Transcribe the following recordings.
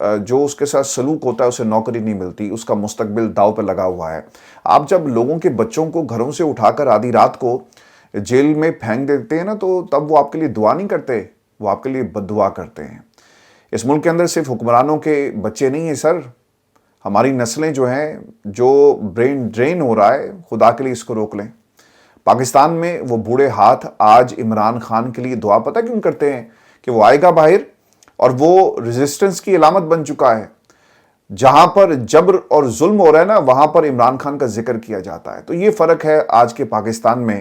جو اس کے ساتھ سلوک ہوتا ہے اسے نوکری نہیں ملتی, اس کا مستقبل داؤ پہ لگا ہوا ہے. آپ جب لوگوں کے بچوں کو گھروں سے اٹھا کر آدھی رات کو جیل میں پھینک دیتے ہیں نا, تو تب وہ آپ کے لیے دعا نہیں کرتے, وہ آپ کے لیے بد دعا کرتے ہیں. اس ملک کے اندر صرف حکمرانوں کے بچے نہیں ہیں سر, ہماری نسلیں جو ہیں, جو برین ڈرین ہو رہا ہے, خدا کے لیے اس کو روک لیں. پاکستان میں وہ بوڑھے ہاتھ آج عمران خان کے لیے دعا پتہ کیوں کرتے ہیں؟ کہ وہ آئے گا باہر, اور وہ ریزسٹنس کی علامت بن چکا ہے. جہاں پر جبر اور ظلم ہو رہا ہے نا, وہاں پر عمران خان کا ذکر کیا جاتا ہے. تو یہ فرق ہے آج کے پاکستان میں,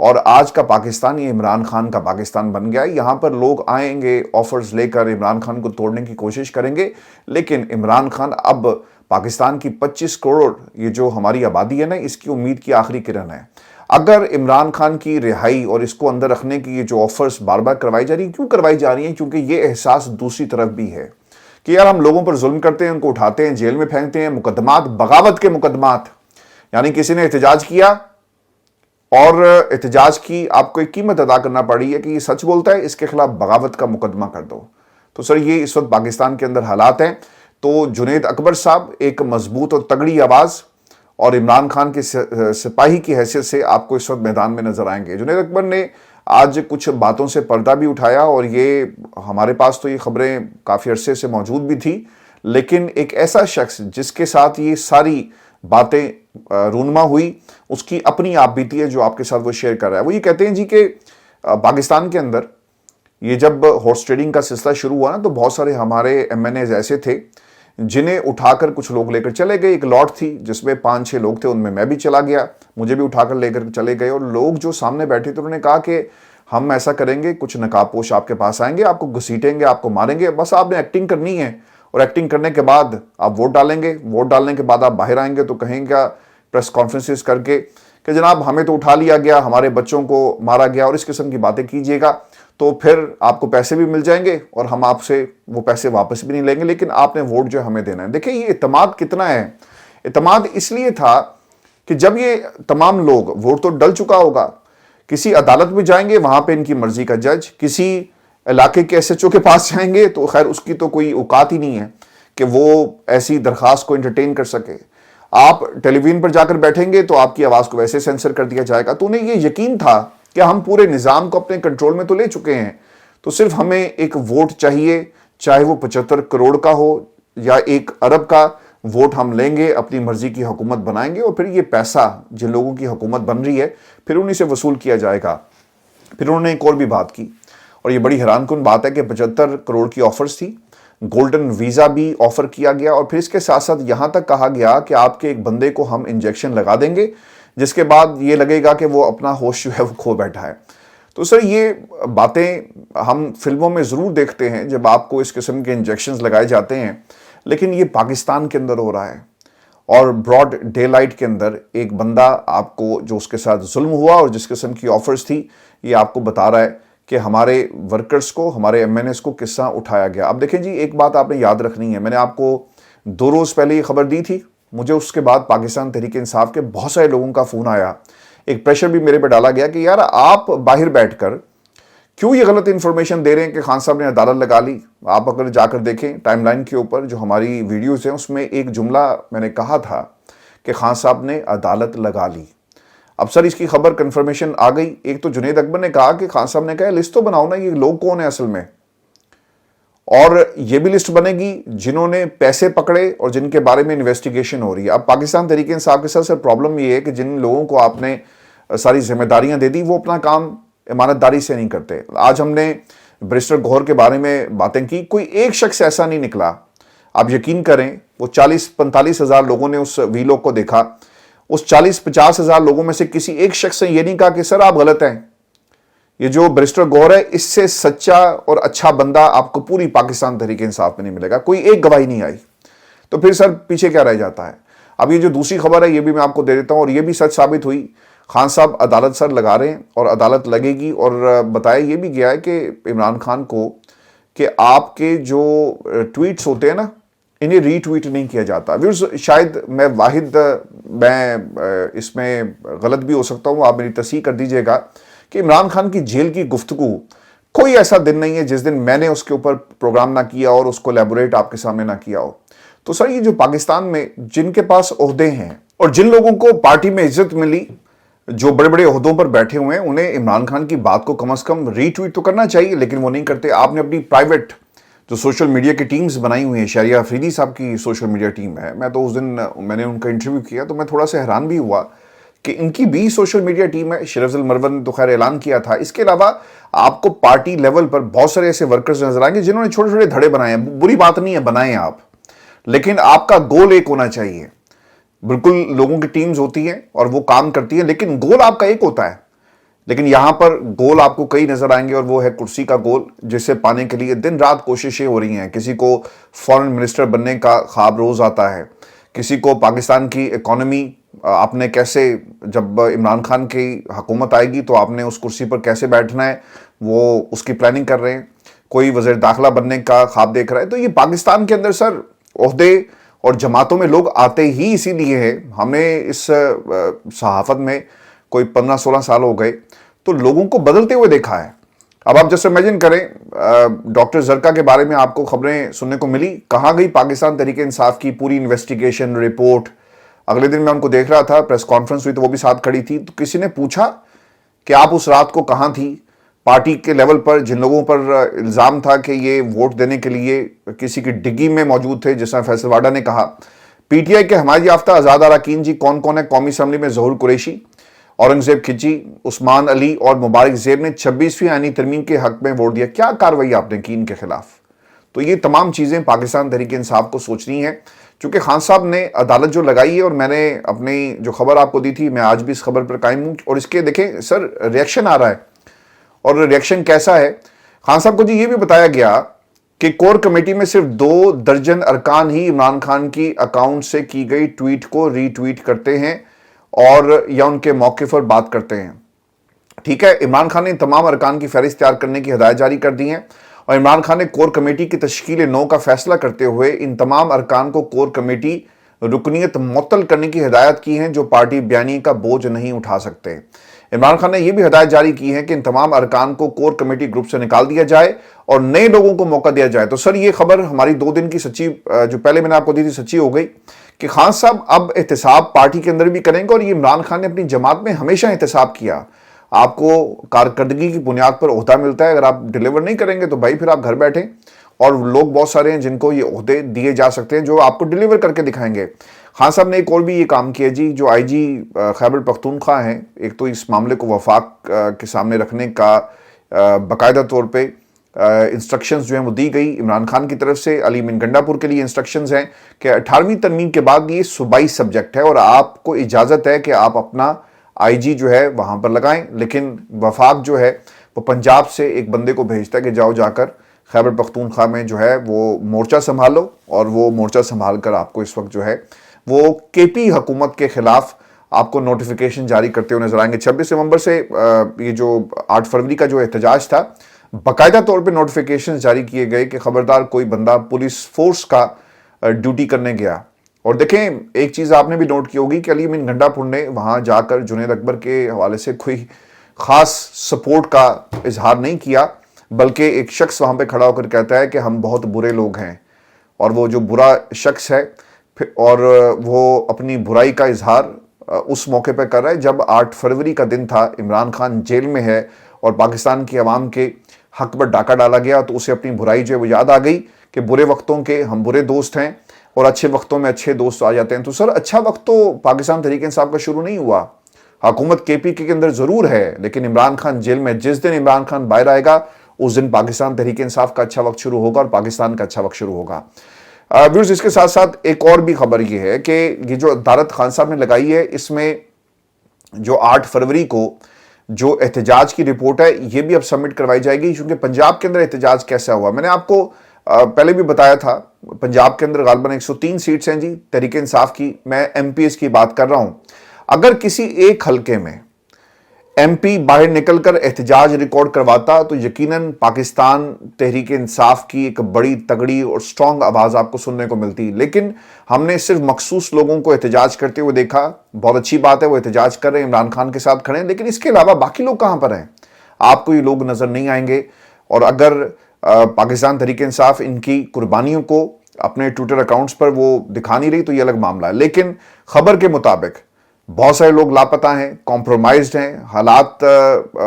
اور آج کا پاکستان یہ عمران خان کا پاکستان بن گیا ہے. یہاں پر لوگ آئیں گے آفرز لے کر, عمران خان کو توڑنے کی کوشش کریں گے, لیکن عمران خان اب پاکستان کی 25 کروڑ یہ جو ہماری آبادی ہے نا, اس کی امید کی آخری کرن ہے. اگر عمران خان کی رہائی اور اس کو اندر رکھنے کی یہ جو آفرز بار بار کروائی جا رہی ہیں, کیوں کروائی جا رہی ہیں؟ کیونکہ یہ احساس دوسری طرف بھی ہے کہ یار ہم لوگوں پر ظلم کرتے ہیں, ان کو اٹھاتے ہیں, جیل میں پھینکتے ہیں, مقدمات, بغاوت کے مقدمات. یعنی کسی نے احتجاج کیا اور احتجاج کی آپ کو ایک قیمت ادا کرنا پڑی ہے کہ یہ سچ بولتا ہے, اس کے خلاف بغاوت کا مقدمہ کر دو. تو سر یہ اس وقت پاکستان کے اندر حالات ہیں. تو جنید اکبر صاحب ایک مضبوط اور تگڑی آواز اور عمران خان کے سپاہی کی حیثیت سے آپ کو اس وقت میدان میں نظر آئیں گے. جنید اکبر نے آج کچھ باتوں سے پردہ بھی اٹھایا, اور یہ ہمارے پاس تو یہ خبریں کافی عرصے سے موجود بھی تھی, لیکن ایک ایسا شخص جس کے ساتھ یہ ساری باتیں رونما ہوئی, اس کی اپنی آپ بیتی ہے جو آپ کے ساتھ وہ شیئر کر رہا ہے. وہ یہ کہتے ہیں جی کہ پاکستان کے اندر یہ جب ہارس ٹریڈنگ کا سلسلہ شروع ہوا نا, تو بہت سارے ہمارے MNAs ایسے تھے جنہیں اٹھا کر کچھ لوگ لے کر چلے گئے. ایک لاٹ تھی جس میں 5-6 لوگ تھے, ان میں بھی چلا گیا, مجھے بھی اٹھا کر لے کر چلے گئے. اور لوگ جو سامنے بیٹھے تھے انہوں نے کہا کہ ہم ایسا کریں گے, کچھ نقاب پوش آپ کے پاس آئیں گے, آپ کو گھسیٹیں گے, آپ کو ماریں گے, بس آپ نے ایکٹنگ کرنی ہے, اور ایکٹنگ کرنے کے بعد آپ ووٹ ڈالیں گے, ووٹ ڈالنے کے بعد آپ باہر آئیں گے تو کہیں گے پریس کانفرنسز کر کے کہ جناب ہمیں تو اٹھا لیا گیا, ہمارے بچوں کو مارا گیا, اور اس قسم کی باتیں کیجیے گا, تو پھر آپ کو پیسے بھی مل جائیں گے اور ہم آپ سے وہ پیسے واپس بھی نہیں لیں گے, لیکن آپ نے ووٹ جو ہمیں دینا ہے. دیکھیں یہ اعتماد کتنا ہے. اعتماد اس لیے تھا کہ جب یہ تمام لوگ, ووٹ تو ڈل چکا ہوگا, کسی عدالت میں جائیں گے, وہاں پہ ان کی مرضی کا جج, کسی علاقے کے SHO کے پاس جائیں گے, تو خیر اس کی تو کوئی اوقات ہی نہیں ہے کہ وہ ایسی درخواست کو انٹرٹین کر سکے. آپ ٹیلی ویژن پر جا کر بیٹھیں گے تو آپ کی آواز کو ویسے سینسر کر دیا جائے گا. تو انہیں یہ یقین تھا کہ ہم پورے نظام کو اپنے کنٹرول میں تو لے چکے ہیں, تو صرف ہمیں ایک ووٹ چاہیے, چاہے وہ 75 کروڑ کا ہو یا 1 ارب کا ووٹ ہم لیں گے, اپنی مرضی کی حکومت بنائیں گے, اور پھر یہ پیسہ جن لوگوں کی حکومت بن رہی ہے پھر انہیں سے وصول کیا جائے گا. پھر انہوں نے ایک اور بھی بات کی, اور یہ بڑی حیران کن بات ہے کہ 75 کروڑ کی آفرز تھی, گولڈن ویزا بھی آفر کیا گیا, اور پھر اس کے ساتھ ساتھ یہاں تک کہا گیا کہ آپ کے ایک بندے کو ہم انجیکشن لگا دیں گے جس کے بعد یہ لگے گا کہ وہ اپنا ہوش جو ہے وہ کھو بیٹھا ہے. تو سر یہ باتیں ہم فلموں میں ضرور دیکھتے ہیں جب آپ کو اس قسم کے انجیکشنز لگائے جاتے ہیں, لیکن یہ پاکستان کے اندر ہو رہا ہے, اور براڈ ڈے لائٹ کے اندر ایک بندہ آپ کو جو اس کے ساتھ ظلم ہوا اور جس قسم کی آفرز تھی, یہ آپ کو بتا رہا ہے کہ ہمارے ورکرز کو, ہمارے MNAs کو کس طرح اٹھایا گیا. اب دیکھیں جی ایک بات آپ نے یاد رکھنی ہے, میں نے آپ کو 2 روز پہلے یہ خبر دی تھی, مجھے اس کے بعد پاکستان تحریک انصاف کے بہت سارے لوگوں کا فون آیا, ایک پریشر بھی میرے پہ ڈالا گیا کہ یار آپ باہر بیٹھ کر کیوں یہ غلط انفارمیشن دے رہے ہیں کہ خان صاحب نے عدالت لگا لی. آپ اگر جا کر دیکھیں ٹائم لائن کے اوپر جو ہماری ویڈیوز ہیں, اس میں ایک جملہ میں نے کہا تھا کہ خان صاحب نے عدالت لگا لی. اب سر اس کی خبر کنفرمیشن آ گئی. ایک تو جنید اکبر نے کہا کہ خان صاحب نے کہا لسٹ تو بناؤ نا, یہ لوگ کون ہیں اصل میں, اور یہ بھی لسٹ بنے گی جنہوں نے پیسے پکڑے اور جن کے بارے میں انویسٹیگیشن ہو رہی ہے. اب پاکستان تحریک انصاف کے ساتھ سر پرابلم یہ ہے کہ جن لوگوں کو آپ نے ساری ذمہ داریاں دے دی وہ اپنا کام امانت داری سے نہیں کرتے. آج ہم نے بیرسٹر گوہر کے بارے میں باتیں کی, کوئی ایک شخص ایسا نہیں نکلا, آپ یقین کریں وہ 40-45 ہزار لوگوں نے اس ویلوگ کو دیکھا, اس 40-50 ہزار لوگوں میں سے کسی ایک شخص نے یہ نہیں کہا کہ سر آپ غلط ہیں, یہ جو بیرسٹر گوہر ہے اس سے سچا اور اچھا بندہ آپ کو پوری پاکستان تحریک انصاف میں نہیں ملے گا. کوئی ایک گواہی نہیں آئی, تو پھر سر پیچھے کیا رہ جاتا ہے. اب یہ جو دوسری خبر ہے یہ بھی میں آپ کو دے دیتا ہوں, اور یہ بھی سچ ثابت ہوئی. خان صاحب عدالت سر لگا رہے ہیں اور عدالت لگے گی, اور بتایا یہ بھی گیا ہے کہ عمران خان کو کہ آپ کے جو ٹویٹس ہوتے ہیں نا انہیں ری ٹویٹ نہیں کیا جاتا. ویورز شاید میں اس میں غلط بھی ہو سکتا ہوں, آپ میری تصحیح کر دیجئے گا کہ عمران خان کی جیل کی گفتگو کوئی ایسا دن نہیں ہے جس دن میں نے اس کے اوپر پروگرام نہ کیا اور اس کو لیبوریٹ آپ کے سامنے نہ کیا ہو. تو سر یہ جو پاکستان میں جن کے پاس عہدے ہیں اور جن لوگوں کو پارٹی میں عزت ملی، جو بڑے بڑے عہدوں پر بیٹھے ہوئے ہیں، انہیں عمران خان کی بات کو کم از کم ری ٹویٹ تو کرنا چاہیے، لیکن وہ نہیں کرتے. آپ نے اپنی پرائیویٹ جو سوشل میڈیا کی ٹیمز بنائی ہوئی ہیں، شہریہ افریدی صاحب کی سوشل میڈیا ٹیم ہے، میں تو اس دن میں نے ان کا انٹرویو کیا تو میں تھوڑا سا حیران بھی ہوا کہ ان کی بھی سوشل میڈیا ٹیم ہے. شیرفضل المرود نے تو خیر اعلان کیا تھا. اس کے علاوہ آپ کو پارٹی لیول پر بہت سارے ایسے ورکرز نظر آئیں گے جنہوں نے چھوٹے چھوٹے دھڑے بنائے ہیں. بری بات نہیں ہے، بنائیں آپ، لیکن آپ کا گول ایک ہونا چاہیے. بالکل لوگوں کی ٹیمز ہوتی ہیں اور وہ کام کرتی ہیں، لیکن گول آپ کا ایک ہوتا ہے. لیکن یہاں پر گول آپ کو کئی نظر آئیں گے اور وہ ہے کرسی کا گول، جسے پانے کے لیے دن رات کوششیں ہو رہی ہیں. کسی کو فورن منسٹر بننے کا خواب روز آتا ہے، کسی کو پاکستان کی اکانومی آپ نے کیسے، جب عمران خان کی حکومت آئے گی تو آپ نے اس کرسی پر کیسے بیٹھنا ہے، وہ اس کی پلاننگ کر رہے ہیں. کوئی وزیر داخلہ بننے کا خواب دیکھ رہا ہے. تو یہ پاکستان کے اندر سر عہدے اور جماعتوں میں لوگ آتے ہی اسی لیے ہیں. ہم نے اس صحافت میں کوئی 15-16 سال ہو گئے تو لوگوں کو بدلتے ہوئے دیکھا ہے. اب آپ جیسے امیجن کریں، ڈاکٹر زرکا کے بارے میں آپ کو خبریں سننے کو ملی، کہاں گئی پاکستان تحریک انصاف کی پوری انویسٹیگیشن رپورٹ؟ اگلے دن میں ان کو دیکھ رہا تھا، پریس کانفرنس ہوئی تو وہ بھی ساتھ کھڑی تھی. تو کسی نے پوچھا کہ آپ اس رات کو کہاں تھی؟ پارٹی کے لیول پر جن لوگوں پر الزام تھا کہ یہ ووٹ دینے کے لیے کسی کی ڈگی میں موجود تھے، جس طرح فیصل واڈا نے کہا، پی ٹی آئی کے حمایت یافتہ آزاد اراکین جی کون کون ہے؟ قومی اسمبلی میں ظہور قریشی، اورنگزیب کھچی، عثمان علی اور مبارک زیب نے 26ویں آئینی ترمیم کے حق میں ووٹ دیا. کیا کارروائی آپ نے کی ان کے خلاف؟ تو یہ تمام چیزیں پاکستان تحریک انصاف کو سوچنی ہے، چونکہ خان صاحب نے عدالت جو لگائی ہے، اور میں نے اپنی جو خبر آپ کو دی تھی، میں آج بھی اس خبر پر قائم ہوں. اور اس کے دیکھیں سر ریئیکشن آ رہا ہے، اور ریئیکشن کیسا ہے؟ خان صاحب کو جی یہ بھی بتایا گیا کہ کور کمیٹی میں صرف 2 درجن ارکان ہی عمران خان کی اکاؤنٹ سے کی گئی ٹویٹ کو ری ٹویٹ کرتے ہیں اور یا ان کے موقف پر بات کرتے ہیں. ٹھیک ہے، عمران خان نے تمام ارکان کی فہرست تیار کرنے کی ہدایت جاری کر دی ہیں، اور عمران خان نے کور کمیٹی کی تشکیل نو کا فیصلہ کرتے ہوئے ان تمام ارکان کو کور کمیٹی رکنیت معطل کرنے کی ہدایت کی ہیں جو پارٹی بیانی کا بوجھ نہیں اٹھا سکتے. عمران خان نے یہ بھی ہدایت جاری کی ہے کہ ان تمام ارکان کو کور کمیٹی گروپ سے نکال دیا جائے اور نئے لوگوں کو موقع دیا جائے. تو سر یہ خبر ہماری 2 دن کی سچی جو پہلے میں نے آپ کو دی تھی سچی ہو گئی کہ خان صاحب اب احتساب پارٹی کے اندر بھی کریں گے، اور یہ عمران خان نے اپنی جماعت میں ہمیشہ احتساب کیا. آپ کو کارکردگی کی بنیاد پر عہدہ ملتا ہے، اگر آپ ڈیلیور نہیں کریں گے تو بھائی پھر آپ گھر بیٹھیں. اور لوگ بہت سارے ہیں جن کو یہ عہدے دیے جا سکتے ہیں جو آپ کو ڈیلیور کر کے دکھائیں گے. خان صاحب نے ایک اور بھی یہ کام کیا جی، جو آئی جی خیبر پختونخوا ہیں، ایک تو اس معاملے کو وفاق کے سامنے رکھنے کا باقاعدہ طور پہ انسٹرکشنز جو ہیں وہ دی گئی عمران خان کی طرف سے. علی من گنڈا پور کے لیے انسٹرکشنز ہیں کہ 18ویں ترمیم کے بعد یہ صوبائی سبجیکٹ ہے اور آپ کو اجازت ہے کہ آپ اپنا آئی جی جو ہے وہاں پر لگائیں، لیکن وفاق جو ہے وہ پنجاب سے ایک بندے کو بھیجتا ہے کہ جاؤ جا کر خیبر پختونخوا میں جو ہے وہ مورچہ سنبھالو، اور وہ مورچہ سنبھال کر آپ کو اس وقت جو ہے وہ کے پی حکومت کے خلاف آپ کو نوٹیفیکیشن جاری کرتے ہوئے نظر آئیں گے. 26 نومبر سے یہ جو 8 فروری کا جو احتجاج تھا، باقاعدہ طور پہ نوٹیفیکیشن جاری کیے گئے کہ خبردار کوئی بندہ پولیس فورس کا ڈیوٹی کرنے گیا. اور دیکھیں ایک چیز آپ نے بھی نوٹ کی ہوگی کہ علی من گنڈا پور نے وہاں جا کر جنید اکبر کے حوالے سے کوئی خاص سپورٹ کا اظہار نہیں کیا، بلکہ ایک شخص وہاں پہ کھڑا ہو کر کہتا ہے کہ ہم بہت برے لوگ ہیں، اور وہ جو برا شخص ہے اور وہ اپنی برائی کا اظہار اس موقع پہ کر رہا ہے جب 8 فروری کا دن تھا، عمران خان جیل میں ہے اور پاکستان کی عوام کے حق پر ڈاکہ ڈالا گیا. تو اسے اپنی برائی جو ہے وہ یاد آ گئی کہ برے وقتوں کے ہم برے دوست ہیں اور اچھے وقتوں میں اچھے دوست آ جاتے ہیں. تو سر اچھا وقت تو پاکستان تحریک انصاف کا شروع نہیں ہوا، حکومت کے پی کے اندر ضرور ہے، لیکن عمران خان جیل میں، جس دن عمران خان باہر آئے گا اس دن پاکستان تحریک انصاف کا اچھا وقت شروع ہوگا اور پاکستان کا اچھا وقت شروع ہوگا. ویورز اس کے ساتھ ساتھ ایک اور بھی خبر یہ ہے کہ یہ جو عدالت خان صاحب نے لگائی ہے، اس میں جو 8 فروری کو جو احتجاج کی رپورٹ ہے یہ بھی اب سبمٹ کروائی جائے گی، چونکہ پنجاب کے اندر احتجاج کیسا ہوا میں نے آپ کو پہلے بھی بتایا تھا. پنجاب کے اندر غالباً 103 سیٹس ہیں جی تحریک انصاف کی، میں ایم پی ایس کی بات کر رہا ہوں. اگر کسی ایک حلقے میں ایم پی باہر نکل کر احتجاج ریکارڈ کرواتا تو یقیناً پاکستان تحریک انصاف کی ایک بڑی تگڑی اور سٹرونگ آواز آپ کو سننے کو ملتی، لیکن ہم نے صرف مخصوص لوگوں کو احتجاج کرتے ہوئے دیکھا. بہت اچھی بات ہے وہ احتجاج کر رہے ہیں، عمران خان کے ساتھ کھڑے ہیں، لیکن اس کے علاوہ باقی لوگ کہاں پر ہیں؟ آپ کو یہ لوگ نظر نہیں آئیں گے. اور اگر پاکستان تحریک انصاف ان کی قربانیوں کو اپنے ٹویٹر اکاؤنٹس پر وہ دکھا نہیں رہی تو یہ الگ معاملہ ہے، لیکن خبر کے مطابق بہت سارے لوگ لاپتہ ہیں، کمپرومائزڈ ہیں، حالات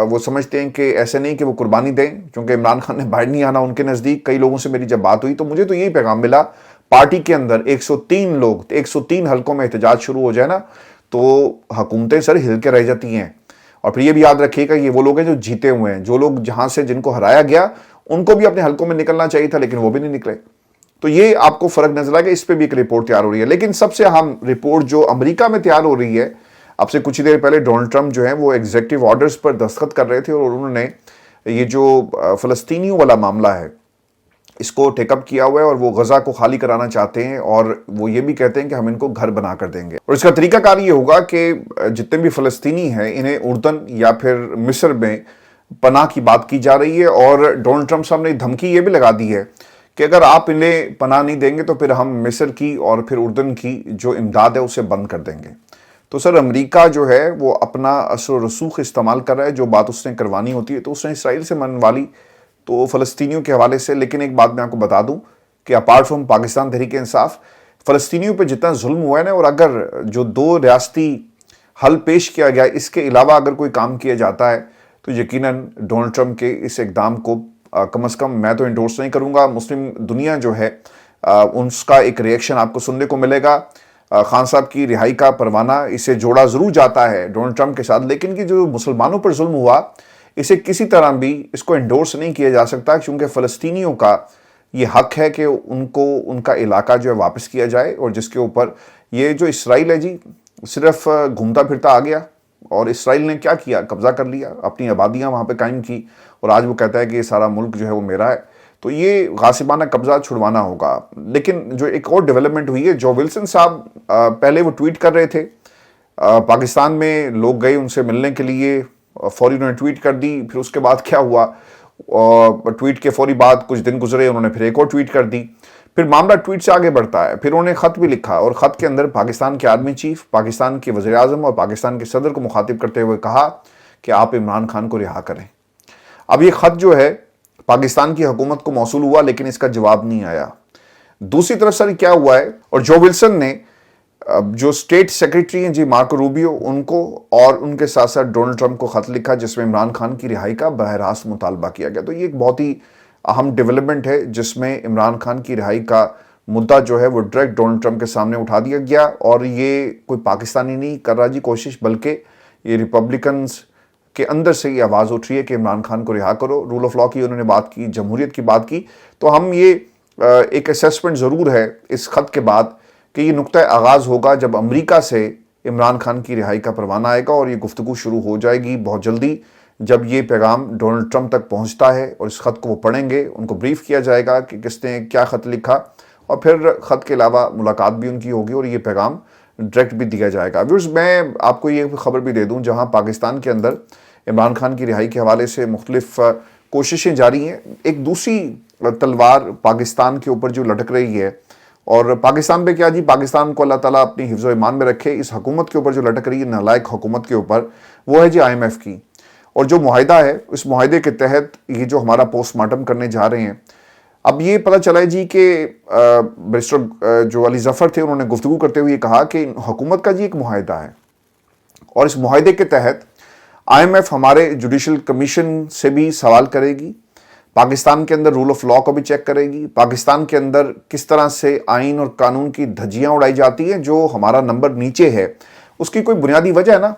وہ سمجھتے ہیں کہ ایسے نہیں کہ وہ قربانی دیں، کیونکہ عمران خان نے باہر نہیں آنا ان کے نزدیک۔ کئی لوگوں سے میری جب بات ہوئی تو مجھے تو یہی پیغام ملا، پارٹی کے اندر 103 لوگ 103 حلقوں میں احتجاج شروع ہو جائے نا تو حکومتیں سر ہل کے رہ جاتی ہیں۔ اور پھر یہ بھی یاد رکھیے گا یہ وہ لوگ ہیں جو جیتے ہوئے ہیں، جو لوگ جہاں سے جن کو ہرایا گیا ان کو بھی اپنے حلقوں میں نکلنا چاہیے تھا لیکن وہ بھی نہیں نکلے۔ تو یہ آپ کو فرق نظر آئے گا، اس پہ بھی ایک رپورٹ تیار ہو رہی ہے۔ لیکن سب سے اہم رپورٹ جو امریکہ میں تیار ہو رہی ہے، اب سے کچھ ہی دیر پہلے ڈونلڈ ٹرمپ جو ہیں وہ ایگزیکٹو آرڈرز پر دستخط کر رہے تھے اور انہوں نے یہ جو فلسطینیوں والا معاملہ ہے اس کو ٹیک اپ کیا ہوا ہے اور وہ غزہ کو خالی کرانا چاہتے ہیں، اور وہ یہ بھی کہتے ہیں کہ ہم ان کو گھر بنا کر دیں گے۔ اور اس کا طریقہ کار یہ ہوگا کہ جتنے بھی فلسطینی ہیں انہیں اردن یا پھر مصر میں پناہ کی بات کی جا رہی ہے، اور ڈونلڈ ٹرمپ صاحب نے دھمکی یہ بھی لگا دی ہے کہ اگر آپ انہیں پناہ نہیں دیں گے تو پھر ہم مصر کی اور پھر اردن کی جو امداد ہے اسے بند کر دیں گے۔ تو سر امریکہ جو ہے وہ اپنا اثر و رسوخ استعمال کر رہا ہے، جو بات اس نے کروانی ہوتی ہے تو اس نے اسرائیل سے منوا لی تو فلسطینیوں کے حوالے سے۔ لیکن ایک بات میں آپ کو بتا دوں کہ اپارٹ فرام پاکستان تحریک انصاف، فلسطینیوں پہ جتنا ظلم ہوا ہے نا، اور اگر جو 2 ریاستی حل پیش کیا گیا اس کے علاوہ اگر کوئی کام کیا جاتا ہے تو یقیناً ڈونلڈ ٹرمپ کے اس اقدام کو کم از کم میں تو انڈورس نہیں کروں گا، مسلم دنیا جو ہے اس کا ایک ریئیکشن آپ کو سننے کو ملے گا۔ خان صاحب کی رہائی کا پروانہ اسے جوڑا ضرور جاتا ہے ڈونلڈ ٹرمپ کے ساتھ، لیکن کہ جو مسلمانوں پر ظلم ہوا اسے کسی طرح بھی اس کو انڈورس نہیں کیا جا سکتا، کیونکہ فلسطینیوں کا یہ حق ہے کہ ان کو ان کا علاقہ جو ہے واپس کیا جائے، اور جس کے اوپر یہ جو اسرائیل ہے جی صرف گھومتا پھرتا آ گیا، اور اسرائیل نے کیا کیا؟ قبضہ کر لیا، اپنی آبادیاں وہاں پہ قائم کی، اور آج وہ کہتا ہے کہ یہ سارا ملک جو ہے وہ میرا ہے۔ تو یہ غاصبانہ قبضہ چھڑوانا ہوگا۔ لیکن جو ایک اور ڈیولپمنٹ ہوئی ہے، جو ولسن صاحب پہلے وہ ٹویٹ کر رہے تھے، پاکستان میں لوگ گئے ان سے ملنے کے لیے، فوری انہوں نے ٹویٹ کر دی، پھر اس کے بعد کیا ہوا، ٹویٹ کے فوری بعد کچھ دن گزرے انہوں نے پھر ایک اور ٹویٹ کر دی، پھر معاملہ ٹویٹ سے آگے بڑھتا ہے، پھر انہوں نے خط بھی لکھا، اور خط کے اندر پاکستان کے آرمی چیف، پاکستان کے وزیر اعظم اور پاکستان کے صدر کو مخاطب کرتے ہوئے کہا کہ آپ عمران خان کو رہا کریں۔ اب یہ خط جو ہے پاکستان کی حکومت کو موصول ہوا لیکن اس کا جواب نہیں آیا۔ دوسری طرف سر کیا ہوا ہے، اور جو ولسن نے جو اسٹیٹ سیکریٹری ہیں جی مارکو روبیو ان کو اور ان کے ساتھ ساتھ ڈونلڈ ٹرمپ کو خط لکھا جس میں عمران خان کی رہائی کا براہ راست مطالبہ کیا گیا۔ تو یہ ایک بہت ہی اہم ڈیولپمنٹ ہے جس میں عمران خان کی رہائی کا مدعا جو ہے وہ ڈائریکٹ ڈونلڈ ٹرمپ کے سامنے اٹھا دیا گیا، اور یہ کوئی پاکستانی نہیں کر رہا جی کوشش، بلکہ یہ ریپبلکنز کے اندر سے یہ آواز اٹھ رہی ہے کہ عمران خان کو رہا کرو۔ رول آف لا کی انہوں نے بات کی، جمہوریت کی بات کی۔ تو ہم یہ ایک اسیسمنٹ ضرور ہے اس خط کے بعد کہ یہ نقطہ آغاز ہوگا جب امریکہ سے عمران خان کی رہائی کا پروانہ آئے گا، اور یہ گفتگو شروع ہو جائے گی بہت جلدی جب یہ پیغام ڈونلڈ ٹرمپ تک پہنچتا ہے، اور اس خط کو وہ پڑھیں گے، ان کو بریف کیا جائے گا کہ کس نے کیا خط لکھا، اور پھر خط کے علاوہ ملاقات بھی ان کی ہوگی اور یہ پیغام ڈائریکٹ بھی دیا جائے گا۔ ویورز میں آپ کو یہ خبر بھی دے دوں، جہاں پاکستان کے اندر عمران خان کی رہائی کے حوالے سے مختلف کوششیں جاری ہیں، ایک دوسری تلوار پاکستان کے اوپر جو لٹک رہی ہے، اور پاکستان پہ کیا جی، پاکستان کو اللہ تعالیٰ اپنی حفظ و ایمان میں رکھے، اس حکومت کے اوپر جو لٹک رہی ہے، نالائق حکومت کے اوپر، وہ ہے جی IMF کی، اور جو معاہدہ ہے اس معاہدے کے تحت یہ جو ہمارا پوسٹ مارٹم کرنے جا رہے ہیں، اب یہ پتہ چلا ہے جی کہ بیرسٹر جو علی ظفر تھے انہوں نے گفتگو کرتے ہوئے کہا کہ حکومت کا جی ایک معاہدہ ہے، اور اس معاہدے کے تحت IMF ہمارے جوڈیشل کمیشن سے بھی سوال کرے گی، پاکستان کے اندر رول آف لا کو بھی چیک کرے گی، پاکستان کے اندر کس طرح سے آئین اور قانون کی دھجیاں اڑائی جاتی ہیں، جو ہمارا نمبر نیچے ہے اس کی کوئی بنیادی وجہ ہے نا،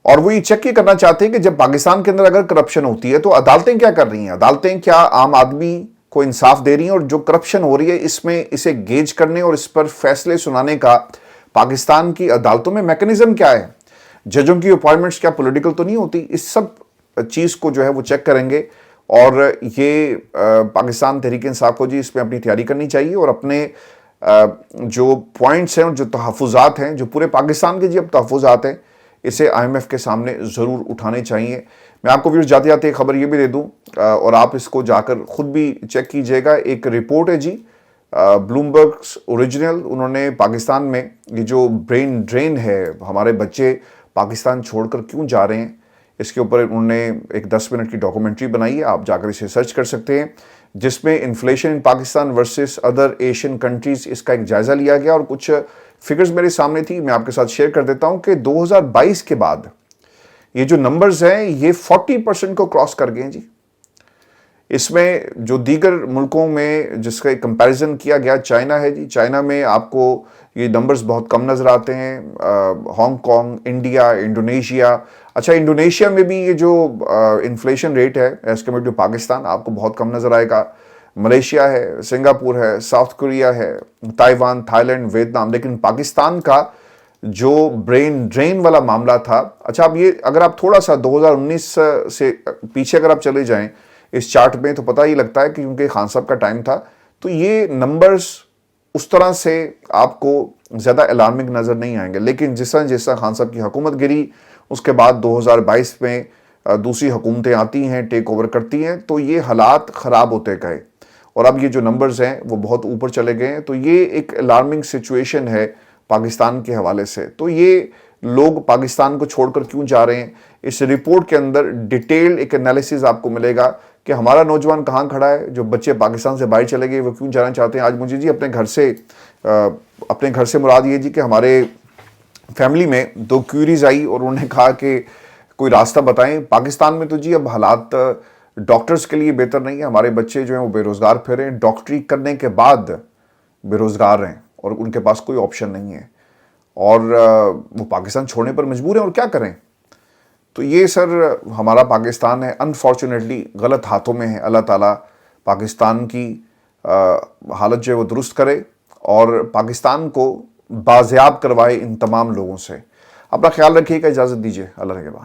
اور وہ یہ چیک کرنا چاہتے ہیں کہ جب پاکستان کے اندر اگر کرپشن ہوتی ہے تو عدالتیں کیا کر رہی ہیں، عدالتیں کیا عام آدمی کو انصاف دے رہی ہیں، اور جو کرپشن ہو رہی ہے اس میں اسے گیج کرنے اور اس پر فیصلے سنانے کا پاکستان کی عدالتوں میں میکنزم کیا ہے، ججوں کی اپوائنٹمنٹس کیا پولیٹیکل تو نہیں ہوتی، اس سب چیز کو جو ہے وہ چیک کریں گے، اور یہ پاکستان تحریک انصاف کو جی اس میں اپنی تیاری کرنی چاہیے، اور اپنے جو پوائنٹس ہیں، جو تحفظات ہیں، جو پورے پاکستان کے جی اب تحفظات ہیں، اسے IMF کے سامنے ضرور اٹھانے چاہیے۔ میں آپ کو ویورز جاتے جاتے ایک خبر یہ بھی دے دوں، اور آپ اس کو جا کر خود بھی چیک کیجئے گا، ایک رپورٹ ہے جی بلومبرگز اوریجنل، انہوں نے پاکستان میں یہ جو برین ڈرین ہے، ہمارے بچے پاکستان چھوڑ کر کیوں جا رہے ہیں، اس کے اوپر انہوں نے ایک 10 منٹ کی ڈاکومنٹری بنائی ہے، آپ جا کر اسے سرچ کر سکتے ہیں، جس میں inflation in Pakistan versus other Asian countries اس کا ایک جائزہ لیا گیا، اور کچھ فگرز میرے سامنے تھی، میں آپ کے ساتھ شیئر کر دیتا ہوں کہ 2022 کے بعد یہ جو نمبرز ہیں یہ 40% کو کراس کر گئے ہیں جی۔ اس میں جو دیگر ملکوں میں جس کا ایک کمپیریزن کیا گیا چائنا ہے جی، چائنا میں آپ کو یہ نمبرز بہت کم نظر آتے ہیں، ہانگ کانگ، انڈیا، انڈونیشیا، اچھا انڈونیشیا میں بھی یہ جو انفلیشن ریٹ ہے ایز کمپیئر ٹو پاکستان آپ کو بہت کم نظر آئے گا، ملیشیا ہے، سنگاپور ہے، ساؤتھ کوریا ہے، تائیوان، تھائی لینڈ، ویتنام، لیکن پاکستان کا جو برین ڈرین والا معاملہ تھا، اچھا اب یہ اگر آپ تھوڑا سا 2019 سے پیچھے اگر آپ چلے جائیں اس چارٹ میں تو پتہ ہی لگتا ہے کہ کیونکہ خان صاحب کا ٹائم تھا تو یہ نمبرز اس طرح سے آپ کو زیادہ الارمنگ نظر نہیں آئیں گے، لیکن جس طرح خان صاحب کی حکومت گری اس کے بعد 2022 میں دوسری حکومتیں آتی ہیں، ٹیک اوور کرتی ہیں، تو یہ حالات خراب ہوتے گئے اور اب یہ جو نمبرز ہیں وہ بہت اوپر چلے گئے ہیں، تو یہ ایک الارمنگ سچویشن ہے پاکستان کے حوالے سے۔ تو یہ لوگ پاکستان کو چھوڑ کر کیوں جا رہے ہیں، اس رپورٹ کے اندر ڈیٹیل ایک انالیسز آپ کو ملے گا کہ ہمارا نوجوان کہاں کھڑا ہے، جو بچے پاکستان سے باہر چلے گئے وہ کیوں جانا چاہتے ہیں۔ آج مجھے جی اپنے گھر سے مراد یہ جی کہ ہمارے فیملی میں 2 کیوریز آئی اور انہوں نے کہا کہ کوئی راستہ بتائیں۔ پاکستان میں تو جی اب حالات ڈاکٹرز کے لیے بہتر نہیں ہے، ہمارے بچے جو ہیں وہ بے روزگار پھرے ہیں، ڈاکٹری کرنے کے بعد بے روزگار ہیں اور ان کے پاس کوئی آپشن نہیں ہے اور وہ پاکستان چھوڑنے پر مجبور ہیں، اور کیا کریں۔ تو یہ سر ہمارا پاکستان ہے، انفارچونیٹلی غلط ہاتھوں میں ہے۔ اللہ تعالیٰ پاکستان کی حالت جو ہے وہ درست کرے اور پاکستان کو بازیاب کروائے ان تمام لوگوں سے۔ اپنا خیال رکھیے گا، اجازت دیجیے، اللہ نگہبان۔